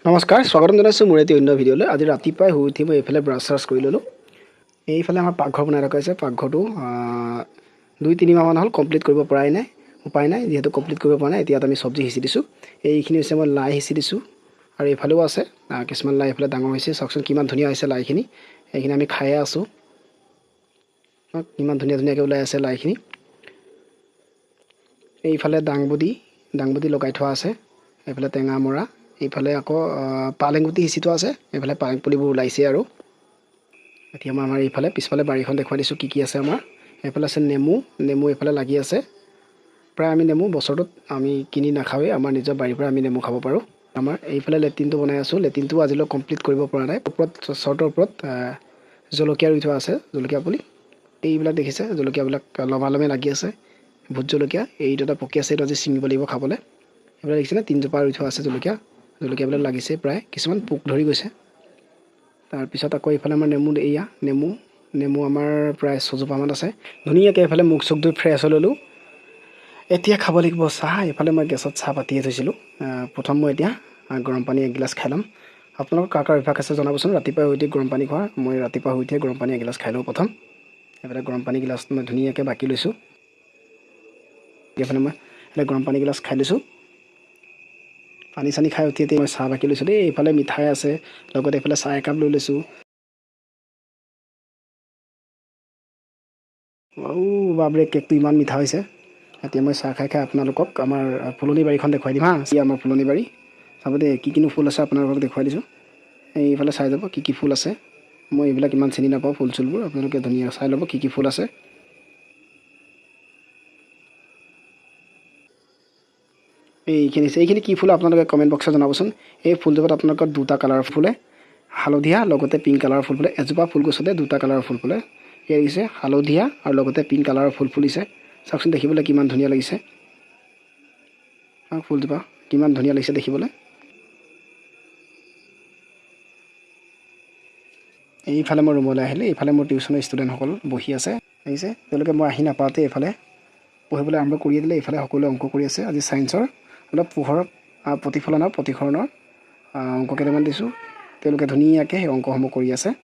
নমস্কাৰ স্বাগতম জনাইছোঁ মোৰ এটি অন্য ভিডিঅ'লৈ। আজি ৰাতিপুৱাই শুই উঠি মই এইফালে ব্ৰাছ চাৰ্ছ কৰি ল'লোঁ। এইফালে আমাৰ পাকঘৰ বনাই ৰখা হৈছে। পাকঘৰটো 2-3 মাহমান হ'ল কমপ্লিট কৰিব পৰাই নাই, উপায় নাই। যিহেতু কমপ্লিট কৰিব পৰা নাই, এতিয়া আমি চব্জি সিঁচি দিছোঁ। এইখিনি হৈছে মই লাই সিঁচি দিছোঁ আৰু এইফালেও আছে কিছুমান লাই। এইফালে ডাঙৰ হৈছে, চাওকচোন কিমান ধুনীয়া হৈছে লাইখিনি। এইখিনি আমি খায়ে আছোঁ। কিমান ধুনীয়াকৈ ওলাই আছে লাইখিনি। এইফালে দাংবডি লগাই থোৱা আছে। এইফালে টেঙা মৰা, এইফালে আকৌ পালেং গুটি সিঁচি থোৱা আছে। এইফালে পালেং পুলিবোৰ ওলাইছে আৰু এতিয়া মই আমাৰ এইফালে পিছফালে বাৰীখন দেখুৱাই দিছোঁ কি আছে আমাৰ। এইফালে আছে নেমু এইফালে লাগি আছে। প্ৰায় আমি নেমু বছৰটোত আমি কিনি নাখাওঁৱেই, আমাৰ নিজৰ বাৰীৰ পৰা আমি নেমু খাব পাৰোঁ। আমাৰ এইফালে লেট্ৰিনটো বনাই আছোঁ। লেট্ৰিনটো আজিলৈ কমপ্লিট কৰিব পৰা নাই। চৰ্টৰ ওপৰত জলকীয়া ৰুই থোৱা আছে, জলকীয়া পুলি। এইবিলাক দেখিছে জলকীয়াবিলাক লমালমে লাগি আছে। ভোট জলকীয়া এইটো এটা পকি আছে, এইটো আজি ছিঙিব লাগিব খাবলৈ। এইবিলাক দেখিছেনে 3জোপা ৰুই থোৱা আছে জলকীয়াবিলাক লাগিছে, প্ৰায় কিছুমান পোক ধৰি গৈছে। তাৰপিছত আকৌ এইফালে আমাৰ নেমু আমাৰ প্ৰায় 6জোপামান আছে। ধুনীয়াকৈ এইফালে মুখ চুখ ধুই ফ্ৰেছ হৈ ল'লোঁ। এতিয়া খাব লাগিব চাহ। এইফালে মই গেছত চাহ পাতিয়ে থৈছিলোঁ। প্ৰথম মই এতিয়া গৰম পানী এগিলাচ খাই ল'ম। আপোনালোকৰ কাৰ অভ্যাস আছে জনাবচোন ৰাতিপুৱা শুই উঠি গৰম পানী খোৱাৰ। মই ৰাতিপুৱা শুই উঠিয়ে গৰম পানী এগিলাচ খাই লওঁ প্ৰথম। এইফালে গৰম পানী গিলাচ মই ধুনীয়াকৈ বাকি লৈছোঁ। এইফালে মই গৰম পানী গিলাচ খাই লৈছোঁ। পানী চানী খাই উঠি মই চাহ বাকি লৈছোঁ দেই। এইফালে মিঠাই আছে, লগতে এইফালে চাহ একাপ লৈ লৈছোঁ। বাপৰে কেকটো ইমান মিঠা হৈছে। এতিয়া মই চাহ খাই আপোনালোকক আমাৰ ফুলনি বাৰীখন দেখুৱাই দিম হা। আমাৰ ফুলনি বাৰী চাব দেই, কি ফুল আছে আপোনালোকক দেখুৱাই দিছোঁ। এইফালে চাই যাব কি ফুল আছে। মই এইবিলাক ইমান চিনি নাপাওঁ ফুল চুলবোৰ, আপোনালোকে ধুনীয়া চাই ল'ব কি ফুল আছে। এইখিনি কি ফুল আপোনালোকে কমেণ্ট বক্সত জনাবচোন। এই ফুলজোপাত আপোনালোকৰ 2টা কালাৰৰ ফুলে, হালধীয়া লগতে পিংক কালাৰৰ ফুল ফুলে। এজোপা ফুলগছতে 2টা কালাৰৰ ফুল ফুলে। এয়া দেখিছে হালধীয়া আৰু লগতে পিংক কালাৰৰ ফুল ফুলিছে। চাওকচোন দেখিবলৈ কিমান ধুনীয়া লাগিছে। ফুলজোপা কিমান ধুনীয়া লাগিছে দেখিবলৈ। এইফালে মই ৰুমলৈ আহিলোঁ। এইফালে মোৰ টিউশ্যনৰ ষ্টুডেণ্টসকল বহি আছে। দেখিছে তেওঁলোকে মই আহি নাপাওঁতে এইফালে পঢ়িবলৈ আৰম্ভ কৰিয়ে দিলে। এইফালে সকলোৱে অংক কৰি আছে। আজি ছায়েন্সৰ অলপ পোহৰৰ প্ৰতিফলনৰ অংক কেইটামান দিছোঁ। তেওঁলোকে ধুনীয়াকৈ সেই অংকসমূহ কৰি আছে।